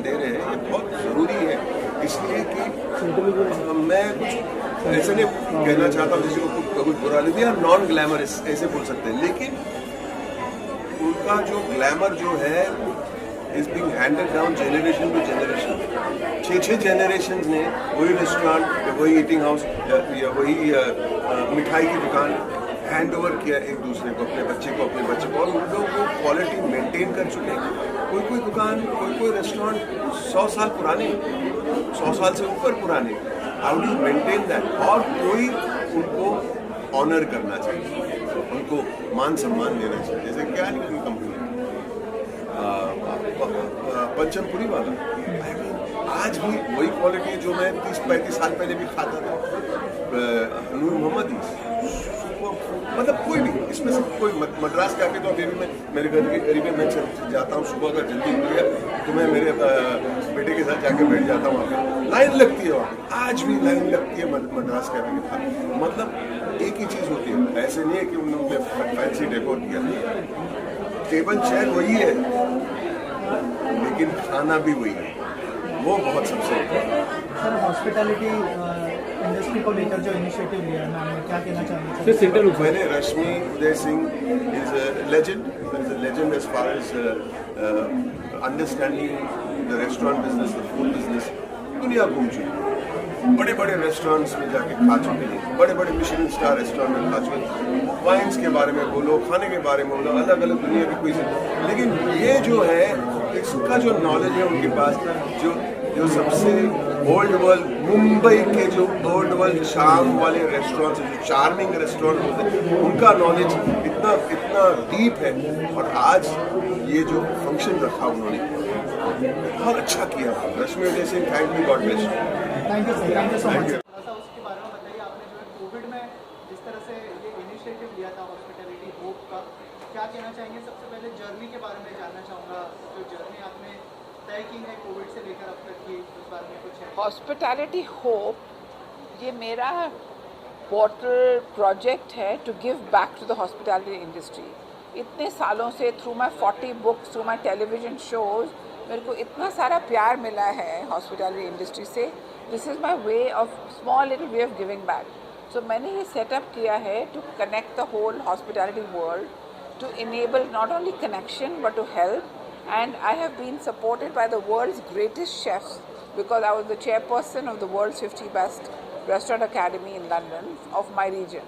दे रहे हैं, ये बहुत ज़रूरी है, इसलिए कि मैं कुछ ऐसे नहीं कहना चाहता हूँ किसी को कुछ बुरा नहीं दिया, नॉन ग्लैमरस ऐसे बोल सकते हैं, लेकिन उनका जो ग्लैमर जो है is being handed down generation to generation. 6 generation ने वही रेस्टोरेंट या वही ईटिंग हाउस या वही मिठाई की दुकान हैंड ओवर किया एक दूसरे को, अपने बच्चे को, और उन लोगों को क्वालिटी मेंटेन कर चुके हैं। कोई दुकान, कोई रेस्टोरेंट 100 साल पुराने, 100 साल से ऊपर पुराने, हाउ डू मेंटेन दैट? और कोई उनको ऑनर करना चाहिए, उनको मान सम्मान देना चाहिए। जैसे क्या नहीं उनकी कंपनी पंचमपुरी वाला, आज भी वही क्वालिटी जो मैं 30-35 साल पहले भी खाता था। नूर मोहम्मद, मतलब कोई भी इसमें से कोई मद्रास कैफे तो अभी भी मैं मेरे घर के करीब मैं जाता हूँ, सुबह अगर जल्दी उठ गया तो मैं मेरे बेटे के साथ जाके बैठ जाता हूँ। वहाँ पे लाइन लगती है, वहाँ पे आज भी लाइन लगती है मद्रास कैफे के पास। मतलब एक ही चीज़ होती है, ऐसे नहीं है कि उन लोगों ने फैंसी डेकोर किया, टेबल चेयर वही है लेकिन खाना भी वही है, वो बहुत सबसे सर हॉस्पिटैलिटी इंडस्ट्री को लेकर जो इनिशिएटिव लिया है मैम, क्या कहना चाहेंगे? मैंने Rashmi Uday Singh is a legend as far as understanding the restaurant business, the food business. दुनिया घूम चुकी, बड़े बड़े रेस्टोरेंट्स में जाके खा चुके हैं, बड़े बड़े मिशेलिन स्टार रेस्टोरेंट में खा चुके हैं। वाइन्स के बारे में बोलो, खाने के बारे में बोलो, अलग अलग दुनिया की कोई, लेकिन ये जो है इसका जो नॉलेज है उनके पास, जो सबसे ओल्ड वर्ल्ड, मुंबई के जो ओल्ड वर्ल्ड शाम वाले रेस्टोरेंट्स, जो चार्मिंग रेस्टोरेंट होते हैं, उनका नॉलेज इतना डीप है। और आज ये जो फंक्शन रखा उन्होंने बहुत अच्छा किया। Rashmi Uday Singh, thank you, God bless. Thank you sir, thank you so much. उसके बारे में बताइए, आपने जो है कोविड में जिस तरह से ये इनिशिएटिव लिया था हॉस्पिटैलिटी होप का, क्या कहना चाहेंगे? सबसे पहले जर्नी के बारे में जानना चाहूँगा, जो जर्नी आपने तय की है कोविड से लेकर अब तक की, उस बारे में कुछ है? हॉस्पिटैलिटी होप ये मेरा पोर्टल प्रोजेक्ट है to give back to the hospitality industry. इतने सालों से through my 40 books, through my television shows, मेरे को इतना सारा प्यार मिला है हॉस्पिटैलिटी इंडस्ट्री से। This is my way of small little way of giving back. So मैंने ये सेटअप किया है to connect the whole hospitality world, to enable not only connection but to help. And I have been supported by the world's greatest chefs because I was the chairperson of the world's 50 best restaurant academy in London of my region.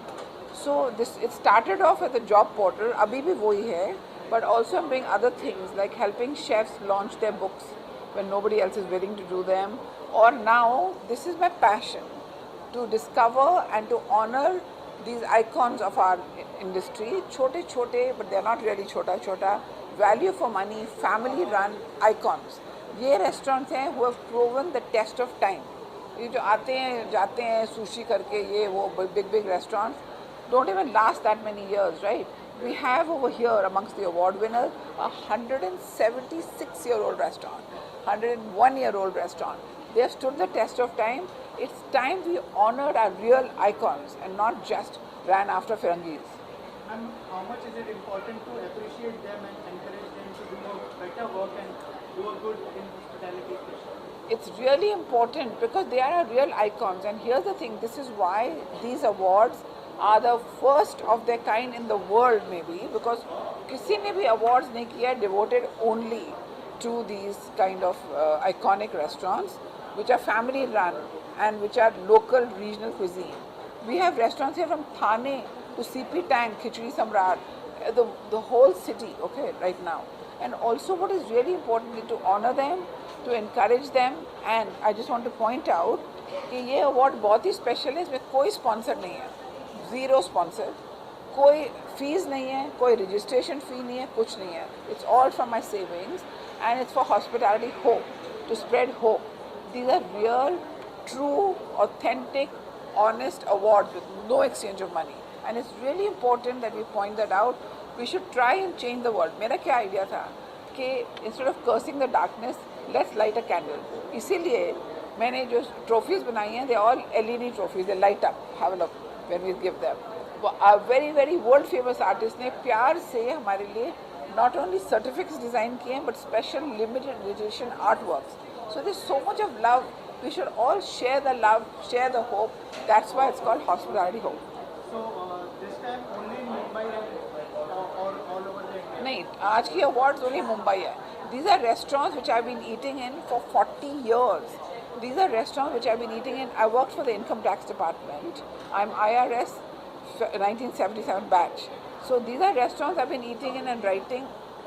So it started off as a job portal, abhi bhi wohi hai, but also I'm doing other things like helping chefs launch their books when nobody else is willing to do them. Or now this is my passion, to discover and to honor these icons of our industry, छोटे but they are not really छोटा, value for money, family run icons. ये restaurants हैं who have proven the test of time. ये जो आते हैं जाते हैं sushi करके, ये वो big restaurants don't even last that many years, right? We have over here amongst the award winners a 176-year-old restaurant, 101-year-old restaurant. They have stood the test of time. It's time we honored our real icons and not just ran after Firangis. And how much is it important to appreciate them and encourage them to do a better work and do a good in hospitality? It's really important because they are our real icons. And here's the thing, this is why these awards are the first of their kind in the world maybe, because किसी ने भी awards नहीं किया devoted only to these kind of iconic restaurants which are family run and which are local regional cuisine. We have restaurants here from Thane to CP Tank, Khichdi Samrat, the whole city, okay, right now. And also what is really important is to honor them, to encourage them. And I just want to point out कि ये award बहुत ही special है, इसमें कोई sponsor नहीं है, zero sponsor, कोई fees नहीं है, कोई registration fee नहीं है, कुछ नहीं है. It's all from my savings and it's for hospitality hope, to spread hope. These are real, true, authentic, honest awards with no exchange of money. And it's really important that we point that out. We should try and change the world. मेरा क्या idea था कि instead of cursing the darkness, let's light a candle. इसीलिए मैंने जो trophies बनाई हैं, they're all LED trophies. They light up. Have a look when we give them. A very, very world famous artist ने प्यार से हमारे लिए not only certificates design किए हैं, but special limited edition artworks. So there's so much of love. We should all share the love, share the hope. That's why it's called Hospitality Hope. So this time only in Mumbai or all over the India? नहीं, आज की awards only Mumbai है. These are restaurants which I've been eating in for 40 years. These are restaurants which I've been eating in. I worked for the income tax department. I'm IRS 1977 batch. So these are restaurants I've been eating in and writing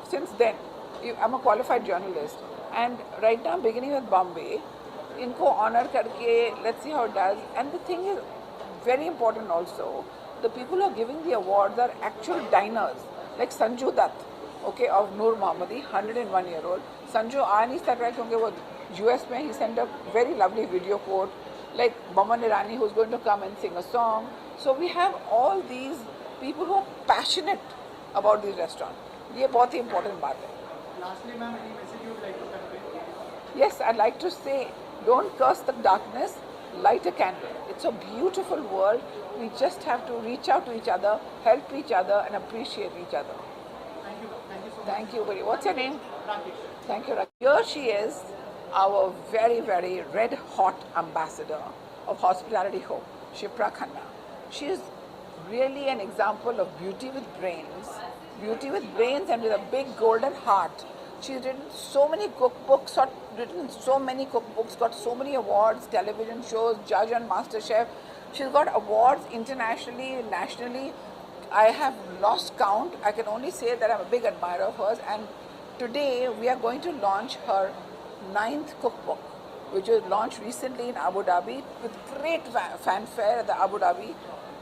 since then. I'm a qualified journalist. And right now I'm beginning with Bombay. इनको honor करके, let's see how it does. And the thing is, very important also, the people who are giving the awards are actual diners, like Sanju Dutt, okay, of Noor Mohammadi, 101-year-old. Sanju आ नहीं सक रहा है क्योंकि वो US में, he sent a very lovely video quote, like Maman Irani who's going to come and sing a song. So we have all these people who are passionate about these restaurants. ये बहुत ही important बात है. Lastly, ma'am, any message you would like to convey? Yes, I'd like to say, don't curse the darkness, light a candle. It's a beautiful world. We just have to reach out to each other, help each other, and appreciate each other. Thank you so much. Thank you very much. What's your name? Rakesh. Thank you. Here she is, our very, very red hot ambassador of Hospitality Hope, Shipra Khanna. She is really an example of beauty with brains and with a big golden heart. She's written so many cookbooks, got so many awards, television shows, judge on MasterChef. She's got awards internationally, nationally. I have lost count. I can only say that I'm a big admirer of hers. And today we are going to launch her 9th cookbook, which was launched recently in Abu Dhabi with great fanfare at the Abu Dhabi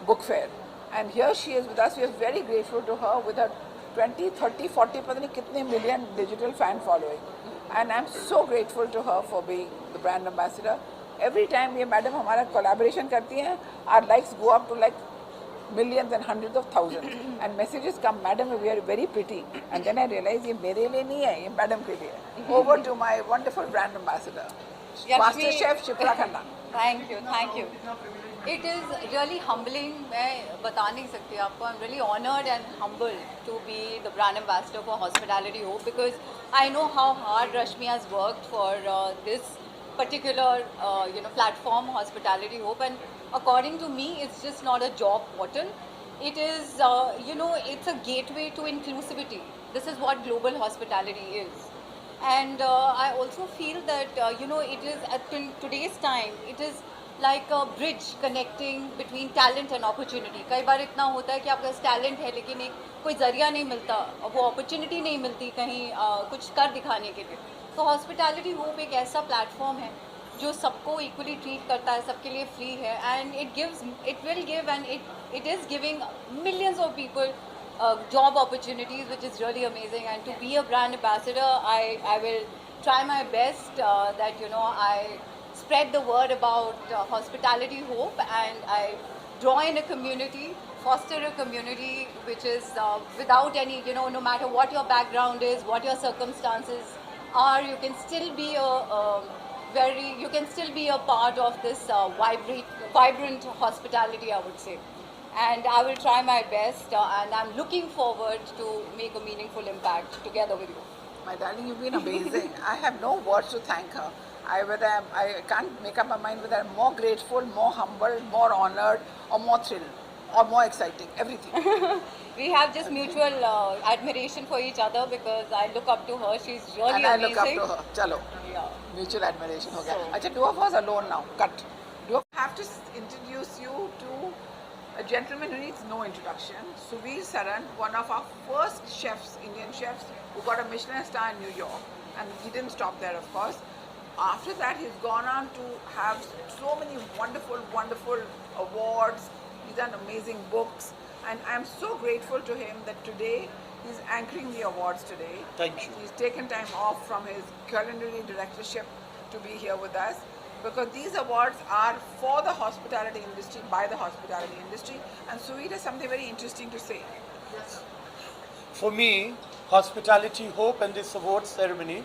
Book Fair. And here she is with us. We are very grateful to her with her 20, 30, 40, पता नहीं कितने million digital fan following. And I'm so grateful to her for being the brand ambassador. Every time ये madam हमारा collaboration करती हैं, our likes go up to like millions and hundreds of thousands. And messages come, madam, we are very pretty. And then I realize ये मेरे लिए नहीं है, ये मैडम के लिए है. Over to my wonderful brand ambassador, Master Chef Shipra Khanna. Thank you. It is really humbling. मैं बता नहीं सकती आपको. I'm really honored and humbled to be the brand ambassador for Hospitality Hope because I know how hard Rashmi has worked for this particular platform, Hospitality Hope. And according to me, it's just not a job portal. It is it's a gateway to inclusivity. This is what global hospitality is. And I also feel that it is at today's time, it is like a bridge connecting between talent and opportunity. कई बार इतना होता है कि आपके पास talent है लेकिन एक कोई जरिया नहीं मिलता, वो अपॉर्चुनिटी नहीं मिलती कहीं कुछ कर दिखाने के लिए. तो हॉस्पिटैलिटी होप एक ऐसा प्लेटफॉर्म है जो सबको इक्वली ट्रीट करता है, सबके लिए फ्री है. And it will give and it is giving millions of people job opportunities, which is really amazing. And to be a brand ambassador, I will try my best that I spread the word about Hospitality Hope, and I draw in a community, foster a community which is without any, no matter what your background is, what your circumstances are, you can still be a part of this vibrant hospitality, I would say. And I will try my best, and I'm looking forward to make a meaningful impact together with you. My darling, you've been amazing. I have no words to thank her. I can't make up my mind whether I'm more grateful, more humble, more honored, or more thrilled, or more exciting. Everything. We have just mutual admiration for each other because I look up to her. She's really and I amazing. look up to her. Chalo. Yeah. Mutual admiration. हो गया. So- अच्छा, two of us alone now. Cut. Do I have to introduce you to a gentleman who needs no introduction? Suvir Saran, one of our first chefs, Indian chefs, who got a Michelin star in New York. And he didn't stop there, of course. After that, he's gone on to have so many wonderful, wonderful awards. He's done amazing books. And I'm so grateful to him that today he's anchoring the awards today. Thank you. He's taken time off from his culinary directorship to be here with us, because these awards are for the hospitality industry, by the hospitality industry. And Suvir has something very interesting to say. For me, Hospitality Hope and this award ceremony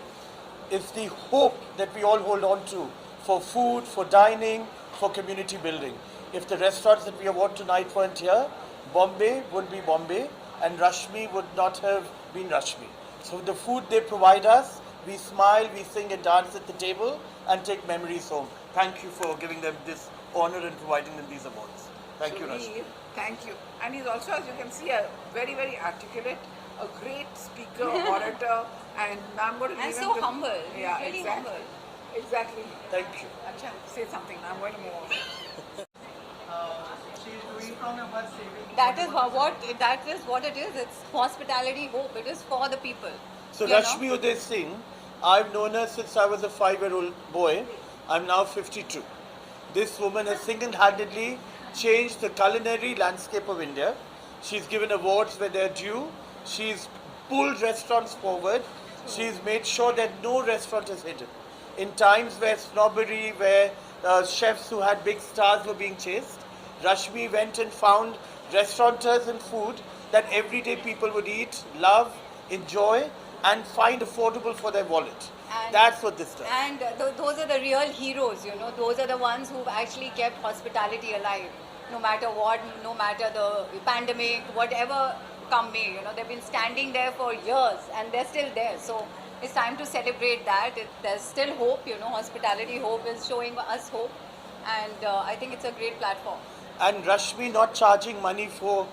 is the hope that we all hold on to for food, for dining, for community building. If the restaurants that we award tonight weren't here, Bombay would be Bombay and Rashmi would not have been Rashmi. So the food they provide us, we smile, we sing and dance at the table and take memories home. Thank you for giving them this honor and providing them these awards. Thank you, Rashmi. Thank you. And he's also, as you can see, a very, very articulate, a great speaker, orator, and I'm going to And leave so him to... humble. Yeah, Really exactly. humble. Exactly. Thank you. Acha, say something. I'm going to move on. She is doing from her saving. That is what it is. It's hospitality hope. It is for the people. So You know? Rashmi Uday Singh, I've known her since I was a 5-year-old boy. I'm now 52. This woman has single-handedly changed the culinary landscape of India. She's given awards where they're due. She's pulled restaurants forward. She's made sure that no restaurant is hidden. In times where snobbery, where chefs who had big stars were being chased, Rashmi went and found restaurateurs and food that everyday people would eat, love, enjoy, and find affordable for their wallet. And- That's what this does. And those are the real heroes, you know. Those are the ones who've actually kept hospitality alive. No matter what, no matter the pandemic, whatever come may, you know, they've been standing there for years and they're still there. So it's time to celebrate that. There's still hope, you know. Hospitality hope is showing us hope. And I think it's a great platform. And Rashmi not charging money for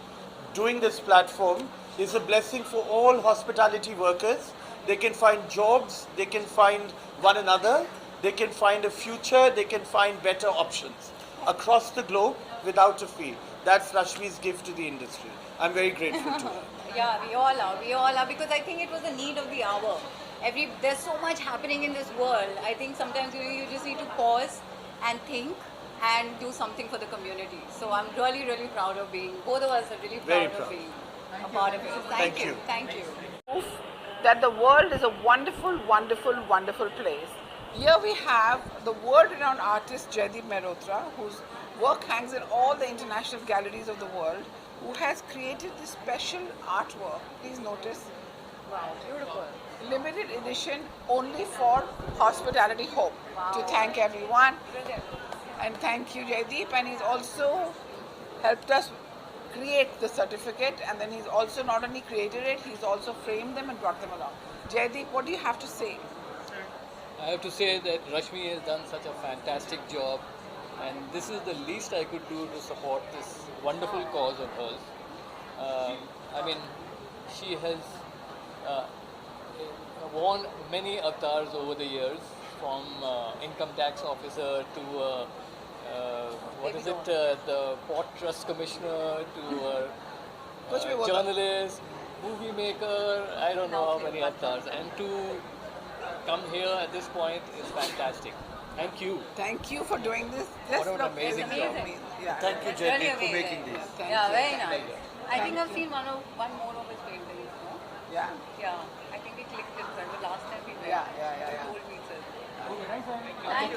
doing this platform is a blessing for all hospitality workers. They can find jobs, they can find one another, they can find a future, they can find better options across the globe without a fee. That's Rashmi's gift to the industry. I'm very grateful to her. Yeah, we all are, because I think it was the need of the hour. There's so much happening in this world. I think sometimes you just need to pause and think and do something for the community. So I'm really, really proud of being, both of us are really Very proud proud. of being a part of it. Thank you. Thank you. Proof that the world is a wonderful, wonderful, wonderful place. Here we have the world-renowned artist Jaideep Mehrotra, whose work hangs in all the international galleries of the world, who has created this special artwork. Please notice. Wow, beautiful. Limited edition only for Hospitality Hope. To thank everyone. Brilliant. And thank you, Jaideep. And he's also helped us create the certificate. And then he's also not only created it, he's also framed them and brought them along. Jaideep, what do you have to say? I have to say that Rashmi has done such a fantastic job, and this is the least I could do to support this wonderful cause of hers. I mean, she has worn many avatars over the years, from income tax officer to the Port Trust Commissioner to journalist, movie maker. I don't know how many avatars, and to come here at this point is fantastic. Thank you. Thank you for doing this. What an amazing It's job. amazing. Yeah. Thank you, It's really Jaideep, for amazing. making these. Thank Yeah, you. very nice. I think Thank I've you. seen one more of his paintings. No? Yeah. Yeah, I think we clicked it the last time we met. Yeah. You told me, sir. Thank you.